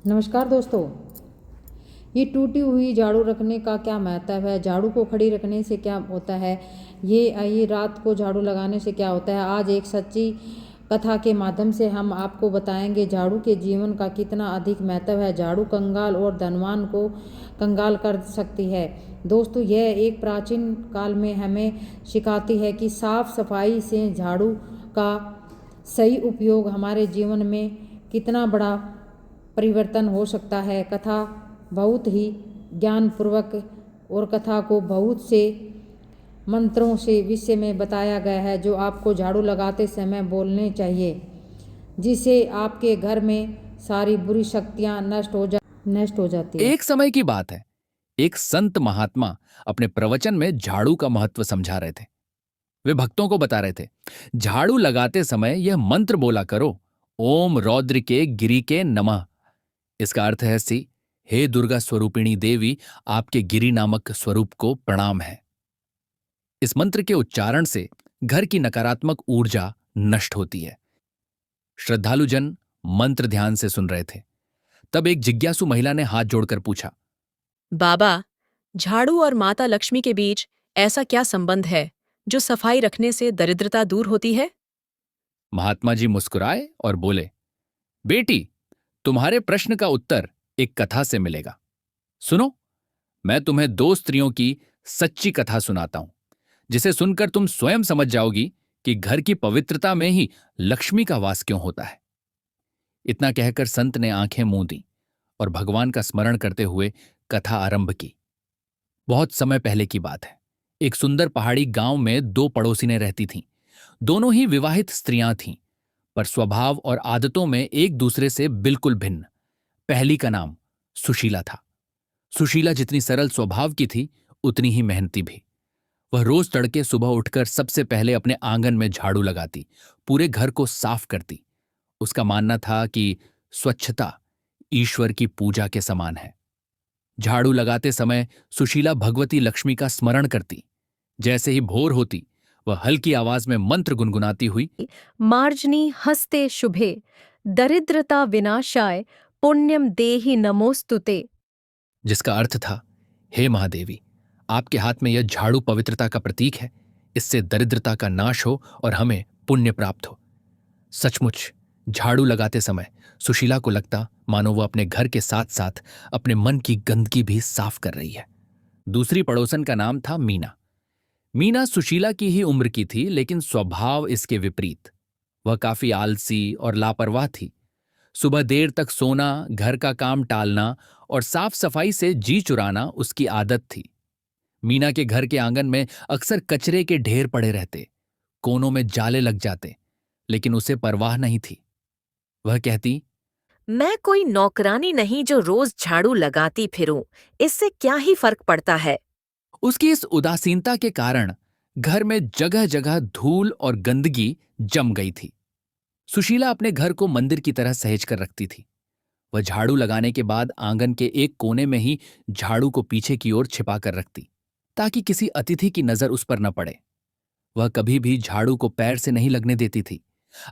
नमस्कार दोस्तों। ये टूटी हुई झाड़ू रखने का क्या महत्व है? झाड़ू को खड़ी रखने से क्या होता है? ये रात को झाड़ू लगाने से क्या होता है? आज एक सच्ची कथा के माध्यम से हम आपको बताएंगे झाड़ू के जीवन का कितना अधिक महत्व है। झाड़ू कंगाल और धनवान को कंगाल कर सकती है। दोस्तों, यह एक प्राचीन काल में हमें सिखाती है कि साफ सफाई से झाड़ू का सही उपयोग हमारे जीवन में कितना बड़ा परिवर्तन हो सकता है। कथा बहुत ही ज्ञानपूर्वक और कथा को बहुत से मंत्रों से विषय में बताया गया है जो आपको झाड़ू लगाते समय बोलने चाहिए, जिससे आपके घर में सारी बुरी शक्तियां नष्ट हो जाती है। एक समय की बात है, एक संत महात्मा अपने प्रवचन में झाड़ू का महत्व समझा रहे थे। वे भक्तों को बता रहे थे, झाड़ू लगाते समय यह मंत्र बोला करो, ओम रौद्र के गिरि के नमः। इसका अर्थ है हे दुर्गा स्वरूपिणी देवी, आपके गिरि नामक स्वरूप को प्रणाम है। इस मंत्र के उच्चारण से घर की नकारात्मक ऊर्जा नष्ट होती है। श्रद्धालुजन मंत्र ध्यान से सुन रहे थे। तब एक जिज्ञासु महिला ने हाथ जोड़कर पूछा, बाबा, झाड़ू और माता लक्ष्मी के बीच ऐसा क्या संबंध है जो सफाई रखने से दरिद्रता दूर होती है? महात्मा जी मुस्कुराए और बोले, बेटी, तुम्हारे प्रश्न का उत्तर एक कथा से मिलेगा। सुनो, मैं तुम्हें दो स्त्रियों की सच्ची कथा सुनाता हूं, जिसे सुनकर तुम स्वयं समझ जाओगी कि घर की पवित्रता में ही लक्ष्मी का वास क्यों होता है। इतना कहकर संत ने आंखें मूंद दी और भगवान का स्मरण करते हुए कथा आरंभ की। बहुत समय पहले की बात है। एक सुंदर पहाड़ी गांव में दो पड़ोसिनें रहती थीं। दोनों ही विवाहित स्त्रियां थीं, पर स्वभाव और आदतों में एक दूसरे से बिल्कुल भिन्न। पहली का नाम सुशीला था। सुशीला जितनी सरल स्वभाव की थी, उतनी ही मेहनती भी। वह रोज तड़के सुबह उठकर सबसे पहले अपने आंगन में झाड़ू लगाती, पूरे घर को साफ करती। उसका मानना था कि स्वच्छता ईश्वर की पूजा के समान है। झाड़ू लगाते समय सुशीला भगवती लक्ष्मी का स्मरण करती। जैसे ही भोर होती, वह हल्की आवाज में मंत्र गुनगुनाती हुई मार्जनी हस्ते शुभे, दरिद्रता विनाशाय, पुण्यम देहि नमोस्तुते। जिसका अर्थ था, हे महादेवी, आपके हाथ में यह झाड़ू पवित्रता का प्रतीक है। इससे दरिद्रता का नाश हो और हमें पुण्य प्राप्त हो। सचमुच झाड़ू लगाते समय सुशीला को लगता मानो वो अपने घर के साथ साथ अपने मन की गंदगी भी साफ कर रही है। दूसरी पड़ोसन का नाम था मीना। मीना सुशीला की ही उम्र की थी, लेकिन स्वभाव इसके विपरीत। वह काफी आलसी और लापरवाह थी। सुबह देर तक सोना, घर का काम टालना और साफ सफाई से जी चुराना उसकी आदत थी। मीना के घर के आंगन में अक्सर कचरे के ढेर पड़े रहते, कोनों में जाले लग जाते, लेकिन उसे परवाह नहीं थी। वह कहती, मैं कोई नौकरानी नहीं जो रोज झाड़ू लगाती फिरूं। इससे क्या ही फर्क पड़ता है। उसकी इस उदासीनता के कारण घर में जगह जगह धूल और गंदगी जम गई थी। सुशीला अपने घर को मंदिर की तरह सहेज कर रखती थी। वह झाड़ू लगाने के बाद आंगन के एक कोने में ही झाड़ू को पीछे की ओर छिपा कर रखती, ताकि किसी अतिथि की नजर उस पर न पड़े। वह कभी भी झाड़ू को पैर से नहीं लगने देती थी।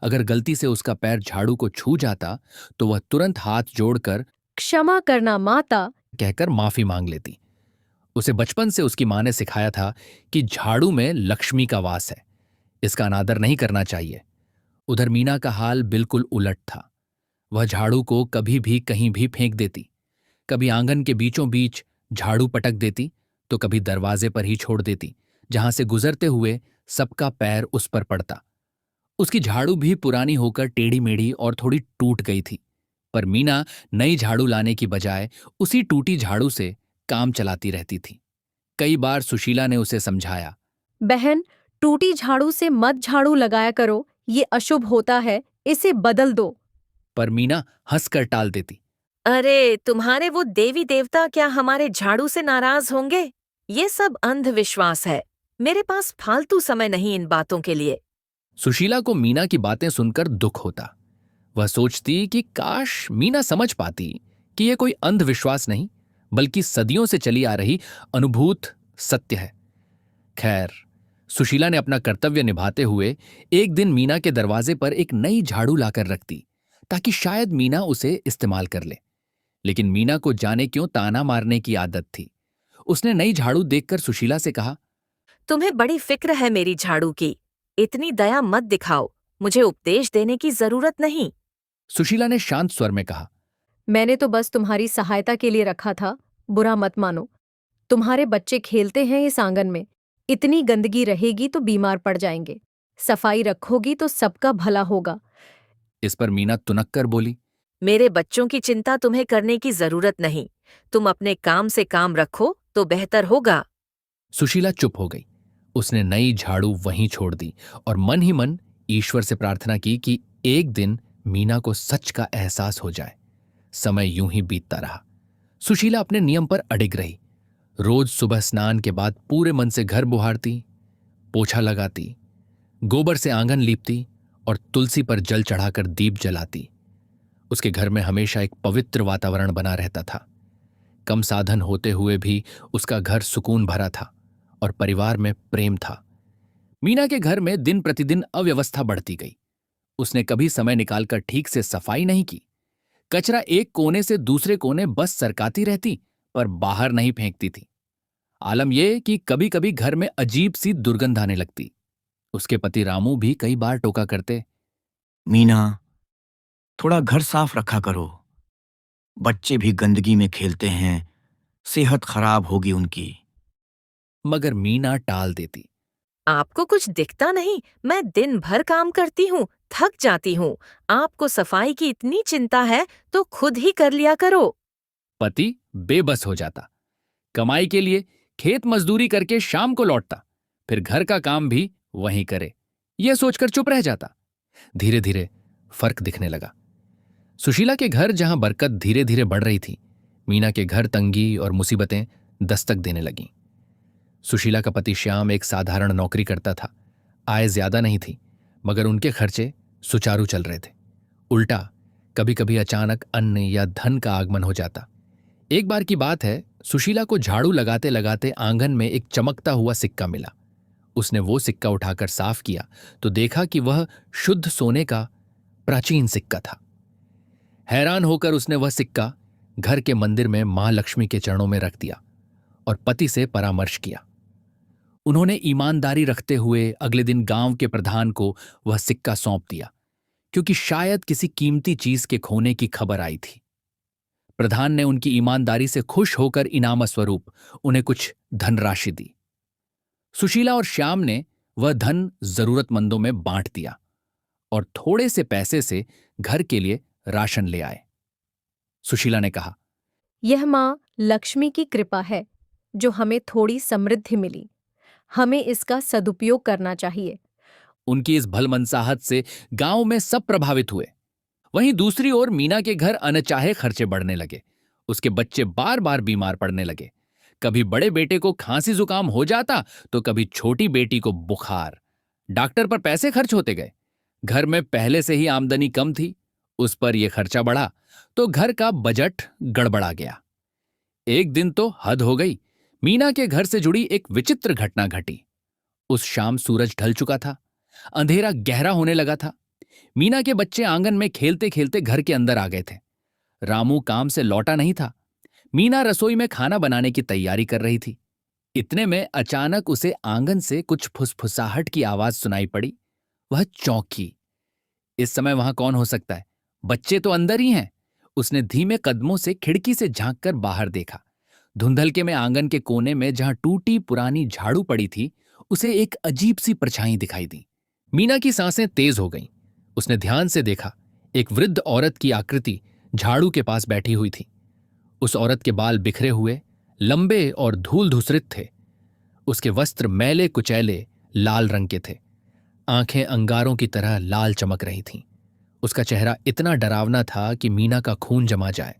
अगर गलती से उसका पैर झाड़ू को छू जाता, तो वह तुरंत हाथ जोड़कर क्षमा करना माता कहकर माफी मांग लेती। उसे बचपन से उसकी मां ने सिखाया था कि झाड़ू में लक्ष्मी का वास है, इसका अनादर नहीं करना चाहिए। उधर मीना का हाल बिल्कुल उलट था। वह झाड़ू को कभी भी कहीं भी फेंक देती। कभी आंगन के बीचों बीच झाड़ू पटक देती, तो कभी दरवाजे पर ही छोड़ देती, जहां से गुजरते हुए सबका पैर उस पर पड़ता। उसकी झाड़ू भी पुरानी होकर टेढ़ी मेढ़ी और थोड़ी टूट गई थी, पर मीना नई झाड़ू लाने की बजाय उसी टूटी झाड़ू से काम चलाती रहती थी। कई बार सुशीला ने उसे समझाया, बहन, टूटी झाड़ू से मत झाड़ू लगाया करो, ये अशुभ होता है, इसे बदल दो। पर मीना हंसकर टाल देती। अरे, तुम्हारे वो देवी देवता क्या हमारे झाड़ू से नाराज होंगे? ये सब अंधविश्वास है। मेरे पास फालतू समय नहीं इन बातों के लिए। सुशीला को मीना की बातें सुनकर दुख होता। वह सोचती कि काश मीना समझ पाती कि यह कोई अंधविश्वास नहीं, बल्कि सदियों से चली आ रही अनुभूत सत्य है। खैर, सुशीला ने अपना कर्तव्य निभाते हुए एक दिन मीना के दरवाजे पर एक नई झाड़ू लाकर रखती, ताकि शायद मीना उसे इस्तेमाल कर ले। लेकिन मीना को जाने क्यों ताना मारने की आदत थी। उसने नई झाड़ू देखकर सुशीला से कहा, तुम्हें बड़ी फिक्र है मेरी झाड़ू की। इतनी दया मत दिखाओ, मुझे उपदेश देने की जरूरत नहीं। सुशीला ने शांत स्वर में कहा, मैंने तो बस तुम्हारी सहायता के लिए रखा था, बुरा मत मानो। तुम्हारे बच्चे खेलते हैं इस आंगन में, इतनी गंदगी रहेगी तो बीमार पड़ जाएंगे। सफाई रखोगी तो सबका भला होगा। इस पर मीना तुनक कर बोली, मेरे बच्चों की चिंता तुम्हें करने की जरूरत नहीं। तुम अपने काम से काम रखो तो बेहतर होगा। सुशीला चुप हो गई। उसने नई झाड़ू वहीं छोड़ दी और मन ही मन ईश्वर से प्रार्थना की कि एक दिन मीना को सच का एहसास हो जाए। समय यूं ही बीतता रहा। सुशीला अपने नियम पर अडिग रही। रोज सुबह स्नान के बाद पूरे मन से घर बुहारती, पोछा लगाती, गोबर से आंगन लीपती और तुलसी पर जल चढ़ाकर दीप जलाती। उसके घर में हमेशा एक पवित्र वातावरण बना रहता था। कम साधन होते हुए भी उसका घर सुकून भरा था और परिवार में प्रेम था। मीना के घर में दिन प्रतिदिन अव्यवस्था बढ़ती गई। उसने कभी समय निकालकर ठीक से सफाई नहीं की। कचरा एक कोने से दूसरे कोने बस सरकाती रहती, पर बाहर नहीं फेंकती थी। आलम यह कि कभी कभी घर में अजीब सी दुर्गंध आने लगती। उसके पति रामू भी कई बार टोका करते, मीना, थोड़ा घर साफ रखा करो। बच्चे भी गंदगी में खेलते हैं, सेहत खराब होगी उनकी। मगर मीना टाल देती। आपको कुछ दिखता नहीं? मैं दिन भर काम करती हूँ, थक जाती हूँ। आपको सफाई की इतनी चिंता है तो खुद ही कर लिया करो। पति बेबस हो जाता। कमाई के लिए खेत मजदूरी करके शाम को लौटता, फिर घर का काम भी वहीं करे, यह सोचकर चुप रह जाता। धीरे धीरे फर्क दिखने लगा। सुशीला के घर जहां बरकत धीरे धीरे बढ़ रही थी, मीना के घर तंगी और मुसीबतें दस्तक देने लगीं। सुशीला का पति श्याम एक साधारण नौकरी करता था। आय ज्यादा नहीं थी, मगर उनके खर्चे सुचारू चल रहे थे। उल्टा कभी कभी अचानक अन्न या धन का आगमन हो जाता। एक बार की बात है, सुशीला को झाड़ू लगाते लगाते आंगन में एक चमकता हुआ सिक्का मिला। उसने वो सिक्का उठाकर साफ किया तो देखा कि वह शुद्ध सोने का प्राचीन सिक्का था। हैरान होकर उसने वह सिक्का घर के मंदिर में मां लक्ष्मी के चरणों में रख दिया और पति से परामर्श किया। उन्होंने ईमानदारी रखते हुए अगले दिन गांव के प्रधान को वह सिक्का सौंप दिया, क्योंकि शायद किसी कीमती चीज के खोने की खबर आई थी। प्रधान ने उनकी ईमानदारी से खुश होकर इनाम स्वरूप उन्हें कुछ धनराशि दी। सुशीला और श्याम ने वह धन जरूरतमंदों में बांट दिया और थोड़े से पैसे से घर के लिए राशन ले आए। सुशीला ने कहा, यह माँ लक्ष्मी की कृपा है जो हमें थोड़ी समृद्धि मिली। हमें इसका सदुपयोग करना चाहिए। उनकी इस भलमनसाहत से गांव में सब प्रभावित हुए। वहीं दूसरी ओर मीना के घर अनचाहे खर्चे बढ़ने लगे। उसके बच्चे बार बार बीमार पड़ने लगे। कभी बड़े बेटे को खांसी जुकाम हो जाता तो कभी छोटी बेटी को बुखार। डॉक्टर पर पैसे खर्च होते गए। घर में पहले से ही आमदनी कम थी, उस पर यह खर्चा बढ़ा तो घर का बजट गड़बड़ा गया। एक दिन तो हद हो गई। मीना के घर से जुड़ी एक विचित्र घटना घटी। उस शाम सूरज ढल चुका था, अंधेरा गहरा होने लगा था। मीना के बच्चे आंगन में खेलते खेलते घर के अंदर आ गए थे। रामू काम से लौटा नहीं था। मीना रसोई में खाना बनाने की तैयारी कर रही थी। इतने में अचानक उसे आंगन से कुछ फुसफुसाहट की आवाज सुनाई पड़ी। वह चौंकी। इस समय वहां कौन हो सकता है? बच्चे तो अंदर ही हैं। उसने धीमे कदमों से खिड़की से झांककर बाहर देखा। धुंधलके में आंगन के कोने में जहां टूटी पुरानी झाड़ू पड़ी थी, उसे एक अजीब सी परछाई दिखाई दी। मीना की सांसें तेज हो गईं। उसने ध्यान से देखा। एक वृद्ध औरत की आकृति झाड़ू के पास बैठी हुई थी। उस औरत के बाल बिखरे हुए, लंबे और धूल धूसरित थे। उसके वस्त्र मैले कुचैले लाल रंग के थे। आंखें अंगारों की तरह लाल चमक रही थीं। उसका चेहरा इतना डरावना था कि मीना का खून जमा जाए।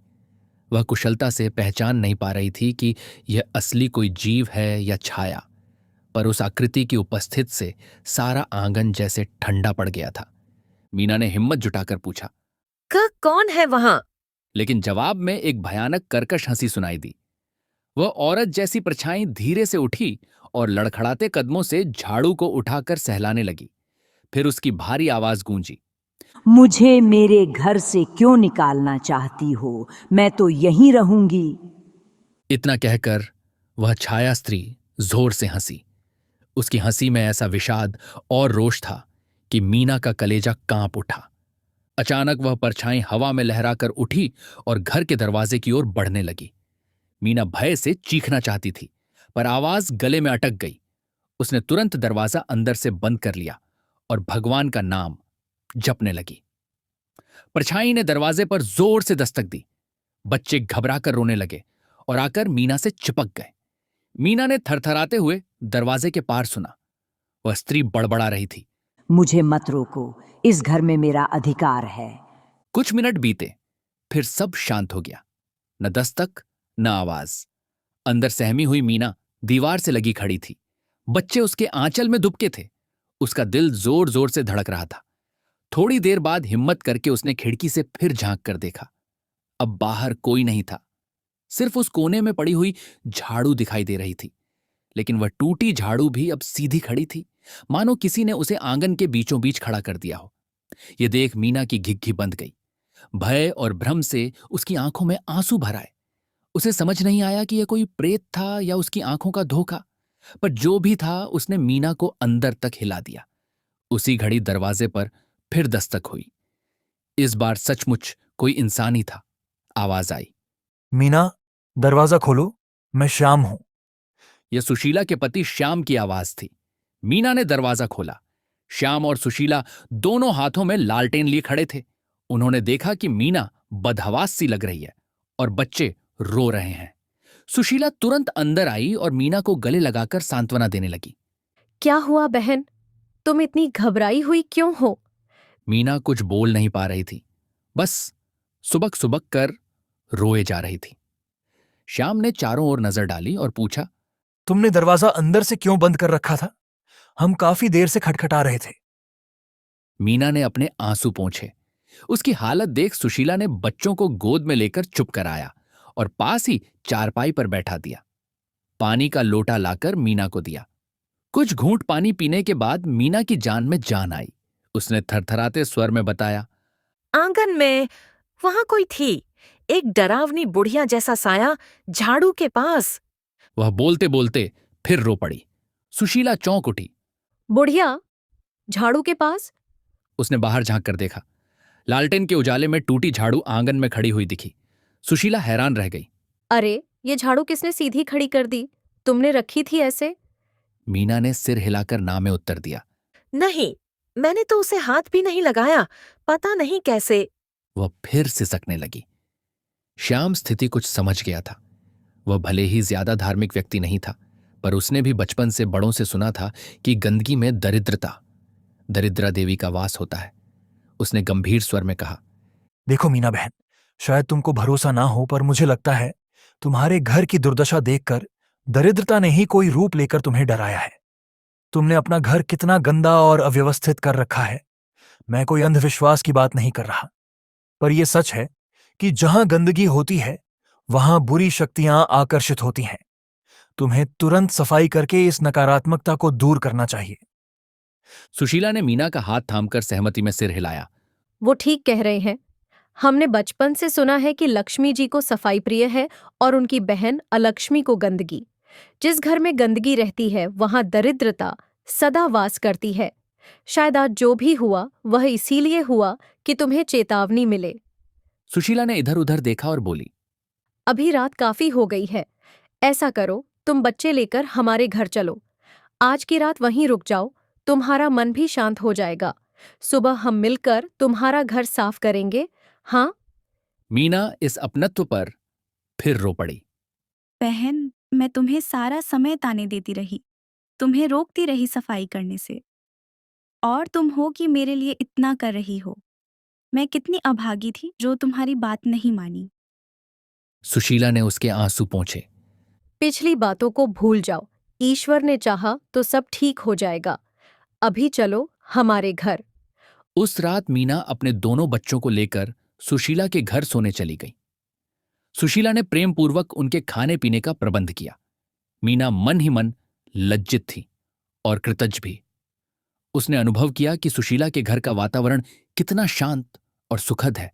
वह कुशलता से पहचान नहीं पा रही थी कि यह असली कोई जीव है या छाया, पर उस आकृति की उपस्थित से सारा आंगन जैसे ठंडा पड़ गया था। मीना ने हिम्मत जुटाकर पूछा, कौन है वहां? लेकिन जवाब में एक भयानक कर्कश हंसी सुनाई दी। वह औरत जैसी परछाई धीरे से उठी और लड़खड़ाते कदमों से झाड़ू को उठाकर सहलाने लगी। फिर उसकी भारी आवाज गूंजी, मुझे मेरे घर से क्यों निकालना चाहती हो? मैं तो यहीं रहूंगी। इतना कहकर वह छाया स्त्री जोर से हंसी। उसकी हंसी में ऐसा विषाद और रोष था कि मीना का कलेजा कांप उठा। अचानक वह परछाई हवा में लहराकर उठी और घर के दरवाजे की ओर बढ़ने लगी। मीना भय से चीखना चाहती थी, पर आवाज गले में अटक गई। उसने तुरंत दरवाजा अंदर से बंद कर लिया और भगवान का नाम जपने लगी। परछाई ने दरवाजे पर जोर से दस्तक दी। बच्चे घबराकर रोने लगे और आकर मीना से चिपक गए। मीना ने थरथराते हुए दरवाजे के पार सुना। वह स्त्री बड़बड़ा रही थी, मुझे मत रोको, इस घर में मेरा अधिकार है। कुछ मिनट बीते, फिर सब शांत हो गया। न दस्तक न आवाज। अंदर सहमी हुई मीना दीवार से लगी खड़ी थी। बच्चे उसके आंचल में दुबके थे। उसका दिल जोर जोर से धड़क रहा था। थोड़ी देर बाद हिम्मत करके उसने खिड़की से फिर झांक कर देखा। अब बाहर कोई नहीं था। सिर्फ उस कोने में पड़ी हुई झाड़ू दिखाई दे रही थी, लेकिन वह टूटी झाड़ू भी अब सीधी खड़ी थी, मानो किसी ने उसे आंगन के बीचों बीच खड़ा कर दिया हो। यह देख मीना की घिघी बंध गई। भय और भ्रम से उसकी आंखों में आंसू भर आए। उसे समझ नहीं आया कि यह कोई प्रेत था या उसकी आंखों का धोखा, पर जो भी था उसने मीना को अंदर तक हिला दिया। उसी घड़ी दरवाजे पर फिर दस्तक हुई। इस बार सचमुच कोई इंसान ही था। आवाज आई, मीना, दरवाजा खोलो, मैं श्याम हूं। यह सुशीला के पति श्याम की आवाज थी। मीना ने दरवाजा खोला। श्याम और सुशीला दोनों हाथों में लालटेन लिए खड़े थे। उन्होंने देखा कि मीना बदहवास सी लग रही है और बच्चे रो रहे हैं। सुशीला तुरंत अंदर आई और मीना को गले लगाकर सांत्वना देने लगी। क्या हुआ बहन? तुम इतनी घबराई हुई क्यों हो? मीना कुछ बोल नहीं पा रही थी, बस सुबक सुबक कर रोए जा रही थी। श्याम ने चारों ओर नजर डाली और पूछा, तुमने दरवाजा अंदर से क्यों बंद कर रखा था? हम काफी देर से खटखटा रहे थे। मीना ने अपने आंसू पोंछे। उसकी हालत देख सुशीला ने बच्चों को गोद में लेकर चुप कराया और पास ही चारपाई पर बैठा दिया। पानी का लोटा लाकर मीना को दिया। कुछ घूंट पानी पीने के बाद मीना की जान में जान आई। उसने थरथराते स्वर में बताया, आंगन में वहां कोई थी, एक डरावनी बुढ़िया जैसा साया झाड़ू के पास। वह बोलते बोलते फिर रो पड़ी। सुशीला चौंक उठी। बुढ़िया? झाड़ू के पास? उसने बाहर झांक कर देखा। लालटेन के उजाले में टूटी झाड़ू आंगन में खड़ी हुई दिखी। सुशीला हैरान रह गई। अरे, ये झाड़ू किसने सीधी खड़ी कर दी? तुमने रखी थी ऐसे? मीना ने सिर हिलाकर ना में उत्तर दिया। नहीं, मैंने तो उसे हाथ भी नहीं लगाया, पता नहीं कैसे। वह फिर सिसकने लगी। श्याम स्थिति कुछ समझ गया था। वह भले ही ज्यादा धार्मिक व्यक्ति नहीं था, पर उसने भी बचपन से बड़ों से सुना था कि गंदगी में दरिद्रा देवी का वास होता है। उसने गंभीर स्वर में कहा, देखो मीना बहन, शायद तुमको भरोसा ना हो, पर मुझे लगता है तुम्हारे घर की दुर्दशा देखकर दरिद्रता ने ही कोई रूप लेकर तुम्हें डराया है। तुमने अपना घर कितना गंदा और अव्यवस्थित कर रखा है। मैं कोई अंधविश्वास की बात नहीं कर रहा, पर यह सच है कि जहां गंदगी होती है वहां बुरी शक्तियां आकर्षित होती हैं। तुम्हें तुरंत सफाई करके इस नकारात्मकता को दूर करना चाहिए। सुशीला ने मीना का हाथ थामकर सहमति में सिर हिलाया। वो ठीक कह रहे हैं। हमने बचपन से सुना है कि लक्ष्मी जी को सफाई प्रिय है और उनकी बहन अलक्ष्मी को गंदगी। जिस घर में गंदगी रहती है वहां दरिद्रता सदा वास करती है। शायद आज जो भी हुआ वह इसीलिए हुआ कि तुम्हें चेतावनी मिले। सुशीला ने इधर उधर देखा और बोली, अभी रात काफी हो गई है। ऐसा करो, तुम बच्चे लेकर हमारे घर चलो। आज की रात वहीं रुक जाओ, तुम्हारा मन भी शांत हो जाएगा। सुबह हम मिलकर तुम्हारा घर साफ करेंगे। हाँ? मीना इस अपनत्व पर फिर रो पड़ी। बहन, मैं तुम्हें सारा समय ताने देती रही, तुम्हें रोकती रही सफाई करने से, और तुम हो कि मेरे लिए इतना कर रही हो। मैं कितनी अभागी थी जो तुम्हारी बात नहीं मानी। सुशीला ने उसके आंसू पोंछे। पिछली बातों को भूल जाओ। ईश्वर ने चाहा तो सब ठीक हो जाएगा। अभी चलो हमारे घर। उस रात मीना अपने दोनों बच्चों को लेकर सुशीला के घर सोने चली गई। सुशीला ने प्रेम पूर्वक उनके खाने पीने का प्रबंध किया। मीना मन ही मन लज्जित थी और कृतज्ञ भी। उसने अनुभव किया कि सुशीला के घर का वातावरण कितना शांत और सुखद है,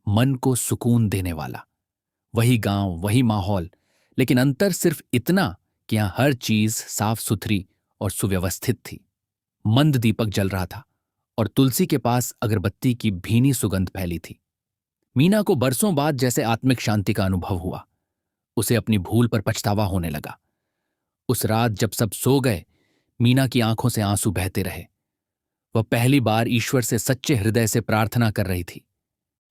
मन को सुकून देने वाला। वही गांव, वही माहौल, लेकिन अंतर सिर्फ इतना कि यहां हर चीज साफ सुथरी और सुव्यवस्थित थी। मंद दीपक जल रहा था और तुलसी के पास अगरबत्ती की भीनी सुगंध फैली थी। मीना को बरसों बाद जैसे आत्मिक शांति का अनुभव हुआ। उसे अपनी भूल पर पछतावा होने लगा। उस रात जब सब सो गए, मीना की आंखों से आंसू बहते रहे। वह पहली बार ईश्वर से सच्चे हृदय से प्रार्थना कर रही थी।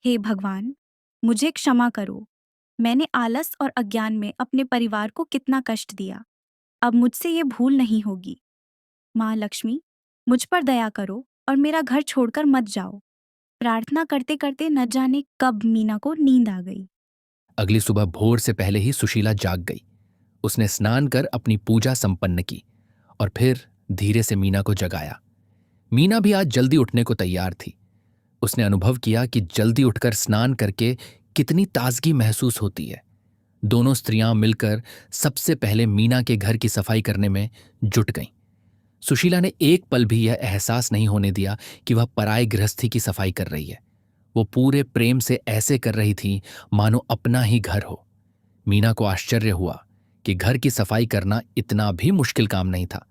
हे भगवान, मुझे क्षमा करो। मैंने आलस और अज्ञान में अपने परिवार को कितना कष्ट दिया। अब मुझसे ये भूल नहीं होगी। माँ लक्ष्मी, मुझ पर दया करो और मेरा घर छोड़कर मत जाओ। प्रार्थना करते करते न जाने कब मीना को नींद आ गई। अगली सुबह भोर से पहले ही सुशीला जाग गई। उसने स्नान कर अपनी पूजा संपन्न की और फिर धीरे से मीना को जगाया। मीना भी आज जल्दी उठने को तैयार थी। उसने अनुभव किया कि जल्दी उठकर स्नान करके कितनी ताजगी महसूस होती है। दोनों स्त्रियां मिलकर सबसे पहले मीना के घर की सफाई करने में जुट गईं। सुशीला ने एक पल भी यह एहसास नहीं होने दिया कि वह पराई गृहस्थी की सफाई कर रही है। वो पूरे प्रेम से ऐसे कर रही थी मानो अपना ही घर हो। मीना को आश्चर्य हुआ कि घर की सफाई करना इतना भी मुश्किल काम नहीं था।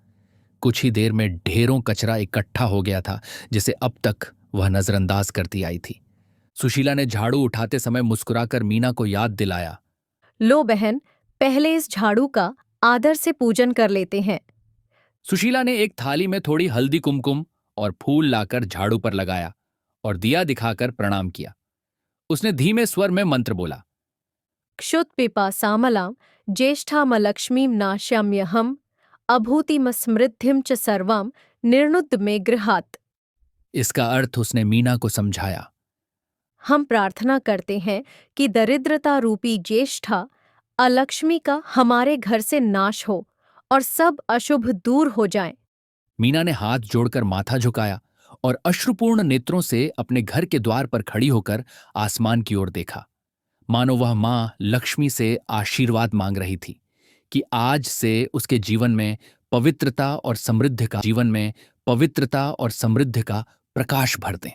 कुछ ही देर में ढेरों कचरा इकट्ठा हो गया था, जिसे अब तक वह नजरअंदाज करती आई थी। सुशीला ने झाड़ू उठाते समय मुस्कुराकर मीना को याद दिलाया, लो बहन, पहले इस झाड़ू का आदर से पूजन कर लेते हैं। सुशीला ने एक थाली में थोड़ी हल्दी कुमकुम और फूल लाकर झाड़ू पर लगाया और दिया दिखाकर प्रणाम किया। उसने धीमे स्वर में मंत्र बोला, क्षुत पिपासामलां ज्येष्ठामलक्ष्मीं नाश्याम्यहम् अभूतिम समृद्धिम च सर्वाम निर्नुद्ध में गृहात्। इसका अर्थ उसने मीना को समझाया। हम प्रार्थना करते हैं कि दरिद्रता रूपी ज्येष्ठा अलक्ष्मी का हमारे घर से नाश हो और सब अशुभ दूर हो जाएं। मीना ने हाथ जोड़कर माथा झुकाया और अश्रुपूर्ण नेत्रों से अपने घर के द्वार पर खड़ी होकर आसमान की ओर देखा, मानो वह मां लक्ष्मी से आशीर्वाद मांग रही थी कि आज से उसके जीवन में पवित्रता और समृद्धि का प्रकाश भर दें।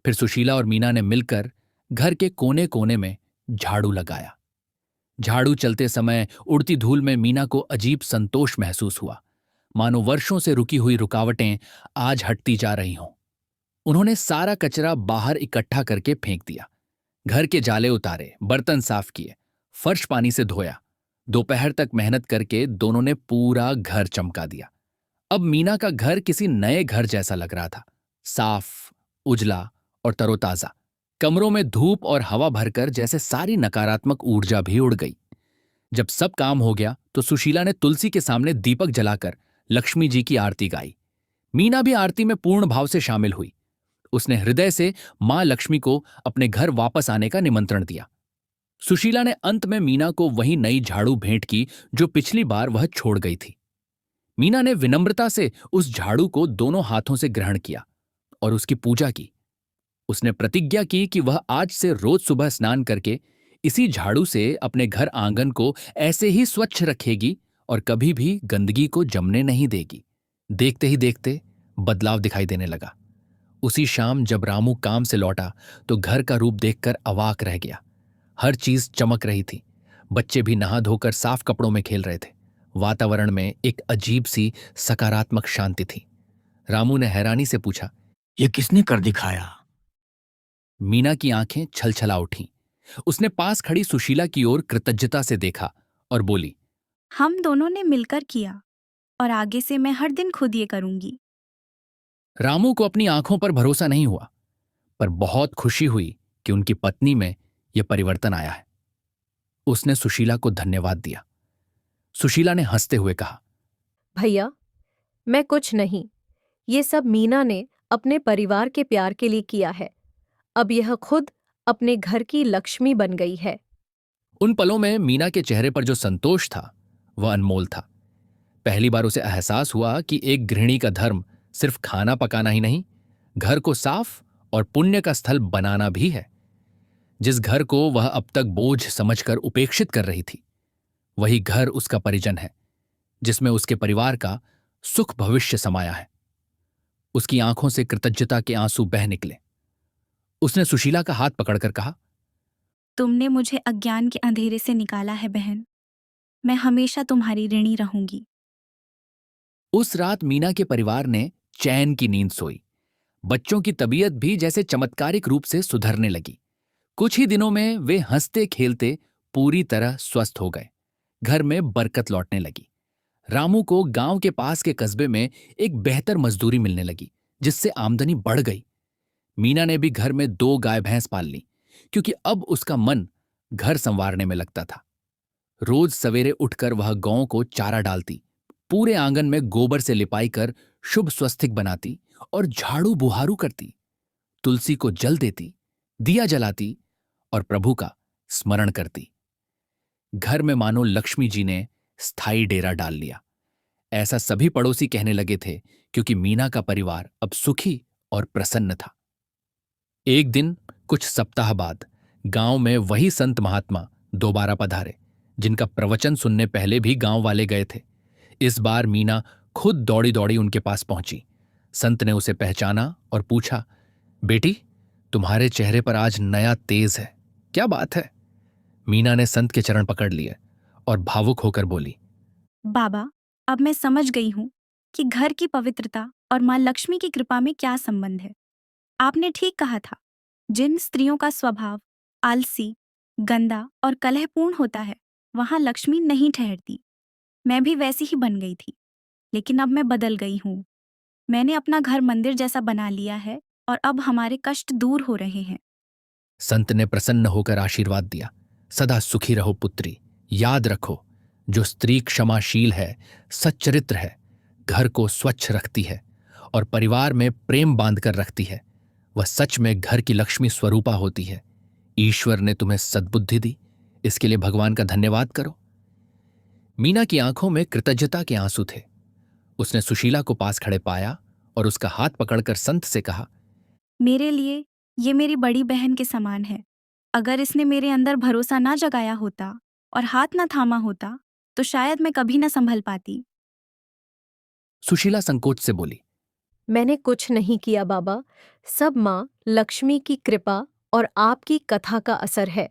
फिर सुशीला और मीना ने मिलकर घर के कोने कोने में झाड़ू लगाया। झाड़ू चलते समय उड़ती धूल में मीना को अजीब संतोष महसूस हुआ, मानो वर्षों से रुकी हुई रुकावटें आज हटती जा रही हों। उन्होंने सारा कचरा बाहर इकट्ठा करके फेंक दिया, घर के जाले उतारे, बर्तन साफ किए, फर्श पानी से धोया। दोपहर तक मेहनत करके दोनों ने पूरा घर चमका दिया। अब मीना का घर किसी नए घर जैसा लग रहा था, साफ, उजला और तरोताजा। कमरों में धूप और हवा भरकर जैसे सारी नकारात्मक ऊर्जा भी उड़ गई। जब सब काम हो गया तो सुशीला ने तुलसी के सामने दीपक जलाकर लक्ष्मी जी की आरती गाई। मीना भी आरती में पूर्ण भाव से शामिल हुई। उसने हृदय से मां लक्ष्मी को अपने घर वापस आने का निमंत्रण दिया। सुशीला ने अंत में मीना को वही नई झाड़ू भेंट की जो पिछली बार वह छोड़ गई थी। मीना ने विनम्रता से उस झाड़ू को दोनों हाथों से ग्रहण किया और उसकी पूजा की। उसने प्रतिज्ञा की कि वह आज से रोज सुबह स्नान करके इसी झाड़ू से अपने घर आंगन को ऐसे ही स्वच्छ रखेगी और कभी भी गंदगी को जमने नहीं देगी। देखते ही देखते बदलाव दिखाई देने लगा। उसी शाम जब रामू काम से लौटा तो घर का रूप देखकर अवाक रह गया। हर चीज चमक रही थी। बच्चे भी नहा धोकर साफ कपड़ों में खेल रहे थे। वातावरण में एक अजीब सी सकारात्मक शांति थी। रामू ने हैरानी से पूछा, ये किसने कर दिखाया? मीना की आंखें छलछला उठीं। उसने पास खड़ी सुशीला की ओर कृतज्ञता से देखा और बोली, हम दोनों ने मिलकर किया और आगे से मैं हर दिन खुद ये करूंगी। रामू को अपनी आंखों पर भरोसा नहीं हुआ, पर बहुत खुशी हुई कि उनकी पत्नी में यह परिवर्तन आया है। उसने सुशीला को धन्यवाद दिया। सुशीला ने हंसते हुए कहा, भैया, मैं कुछ नहीं, ये सब मीना ने अपने परिवार के प्यार के लिए किया है। अब यह खुद अपने घर की लक्ष्मी बन गई है। उन पलों में मीना के चेहरे पर जो संतोष था वह अनमोल था। पहली बार उसे एहसास हुआ कि एक गृहिणी का धर्म सिर्फ खाना पकाना ही नहीं, घर को साफ और पुण्य का स्थल बनाना भी है। जिस घर को वह अब तक बोझ समझकर उपेक्षित कर रही थी, वही घर उसका परिजन है, जिसमें उसके परिवार का सुख भविष्य समाया है। उसकी आंखों से कृतज्ञता के आंसू बह निकले। उसने सुशीला का हाथ पकड़कर कहा, तुमने मुझे अज्ञान के अंधेरे से निकाला है बहन। मैं हमेशा तुम्हारी ऋणी रहूंगी। उस रात मीना के परिवार ने चैन की नींद सोई। बच्चों की तबीयत भी जैसे चमत्कारिक रूप से सुधरने लगी। कुछ ही दिनों में वे हंसते खेलते पूरी तरह स्वस्थ हो गए। घर में बरकत लौटने लगी। रामू को गांव के पास के कस्बे में एक बेहतर मजदूरी मिलने लगी, जिससे आमदनी बढ़ गई। मीना ने भी घर में 2 गाय भैंस पाल ली, क्योंकि अब उसका मन घर संवारने में लगता था। रोज सवेरे उठकर वह गौं को चारा डालती, पूरे आंगन में गोबर से लिपाई कर शुभ स्वस्तिक बनाती और झाड़ू बुहारू करती, तुलसी को जल देती, दिया जलाती और प्रभु का स्मरण करती। घर में मानो लक्ष्मी जी ने स्थायी डेरा डाल लिया। ऐसा सभी पड़ोसी कहने लगे थे, क्योंकि मीना का परिवार अब सुखी और प्रसन्न था। एक दिन कुछ सप्ताह बाद गांव में वही संत महात्मा दोबारा पधारे, जिनका प्रवचन सुनने पहले भी गांव वाले गए थे। इस बार मीना खुद दौड़ी दौड़ी उनके पास पहुंची। संत ने उसे पहचाना और पूछा, बेटी, तुम्हारे चेहरे पर आज नया तेज है, क्या बात है? मीना ने संत के चरण पकड़ लिए और भावुक होकर बोली, बाबा, अब मैं समझ गई हूँ कि घर की पवित्रता और माँ लक्ष्मी की कृपा में क्या संबंध है। आपने ठीक कहा था, जिन स्त्रियों का स्वभाव आलसी, गंदा और कलहपूर्ण होता है, वहां लक्ष्मी नहीं ठहरती। मैं भी वैसी ही बन गई थी, लेकिन अब मैं बदल गई हूँ। मैंने अपना घर मंदिर जैसा बना लिया है और अब हमारे कष्ट दूर हो रहे हैं। संत ने प्रसन्न होकर आशीर्वाद दिया, सदा सुखी रहो पुत्री। याद रखो, जो स्त्री क्षमाशील है, सच्चरित्र है, घर को स्वच्छ रखती है और परिवार में प्रेम बांधकर रखती है, वह सच में घर की लक्ष्मी स्वरूपा होती है। ईश्वर ने तुम्हें सद्बुद्धि दी, इसके लिए भगवान का धन्यवाद करो। मीना की आंखों में कृतज्ञता के आंसू थे। उसने सुशीला को पास खड़े पाया और उसका हाथ पकड़कर संत से कहा, मेरे लिए ये मेरी बड़ी बहन के समान है। अगर इसने मेरे अंदर भरोसा ना जगाया होता और हाथ ना थामा होता, तो शायद मैं कभी ना संभल पाती। सुशीला संकोच से बोली, मैंने कुछ नहीं किया बाबा, सब माँ लक्ष्मी की कृपा और आपकी कथा का असर है।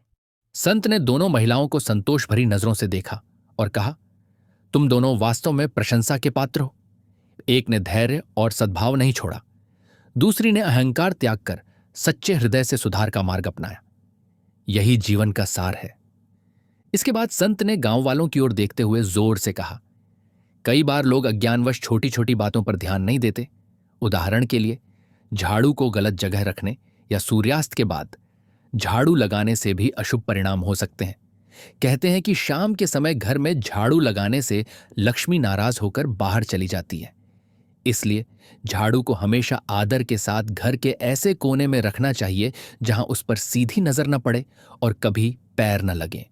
संत ने दोनों महिलाओं को संतोष भरी नजरों से देखा और कहा, तुम दोनों वास्तव में प्रशंसा के पात्र हो। एक ने धैर्य और सद्भाव नहीं छोड़ा, दूसरी ने अहंकार त्याग कर सच्चे हृदय से सुधार का मार्ग अपनाया। यही जीवन का सार है। इसके बाद संत ने गांव वालों की ओर देखते हुए जोर से कहा, कई बार लोग अज्ञानवश छोटी छोटी बातों पर ध्यान नहीं देते। उदाहरण के लिए, झाड़ू को गलत जगह रखने या सूर्यास्त के बाद झाड़ू लगाने से भी अशुभ परिणाम हो सकते हैं। कहते हैं कि शाम के समय घर में झाड़ू लगाने से लक्ष्मी नाराज होकर बाहर चली जाती है। इसलिए झाड़ू को हमेशा आदर के साथ घर के ऐसे कोने में रखना चाहिए जहां उस पर सीधी नजर न पड़े और कभी पैर न लगे।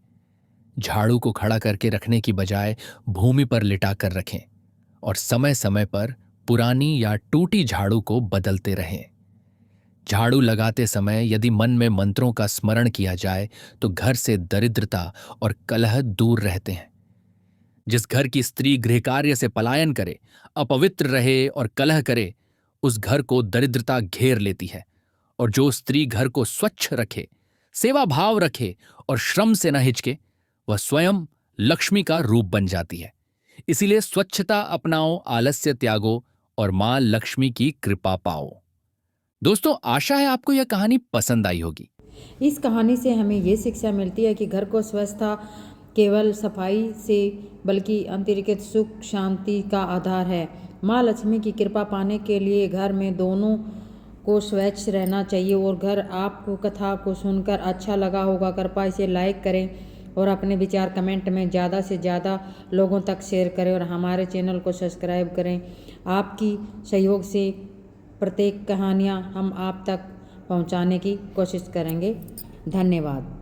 झाड़ू को खड़ा करके रखने की बजाय भूमि पर लिटाकर रखें और समय समय पर पुरानी या टूटी झाड़ू को बदलते रहें। झाड़ू लगाते समय यदि मन में मंत्रों का स्मरण किया जाए तो घर से दरिद्रता और कलह दूर रहते हैं। जिस घर की स्त्री गृह कार्य से पलायन करे, अपवित्र रहे और कलह करे, उस घर को दरिद्रता घेर लेती है। और जो स्त्री घर को स्वच्छ रखे, सेवा भाव रखे और श्रम से न हिचके, वह स्वयं लक्ष्मी का रूप बन जाती है। इसीलिए स्वच्छता अपनाओ, आलस्य त्यागो और मां लक्ष्मी की कृपा पाओ। दोस्तों, आशा है आपको यह कहानी पसंद आई होगी। इस कहानी से हमें ये शिक्षा मिलती है कि घर को स्वच्छता केवल सफाई से बल्कि अंतर्गत सुख शांति का आधार है। माँ लक्ष्मी की कृपा पाने के लिए घर में दोनों को स्वच्छ रहना चाहिए। और घर आपको कथा को सुनकर अच्छा लगा होगा, कृपया इसे लाइक करें और अपने विचार कमेंट में ज़्यादा से ज़्यादा लोगों तक शेयर करें और हमारे चैनल को सब्सक्राइब करें। आपकी सहयोग से प्रत्येक कहानियाँ हम आप तक पहुँचाने की कोशिश करेंगे। धन्यवाद।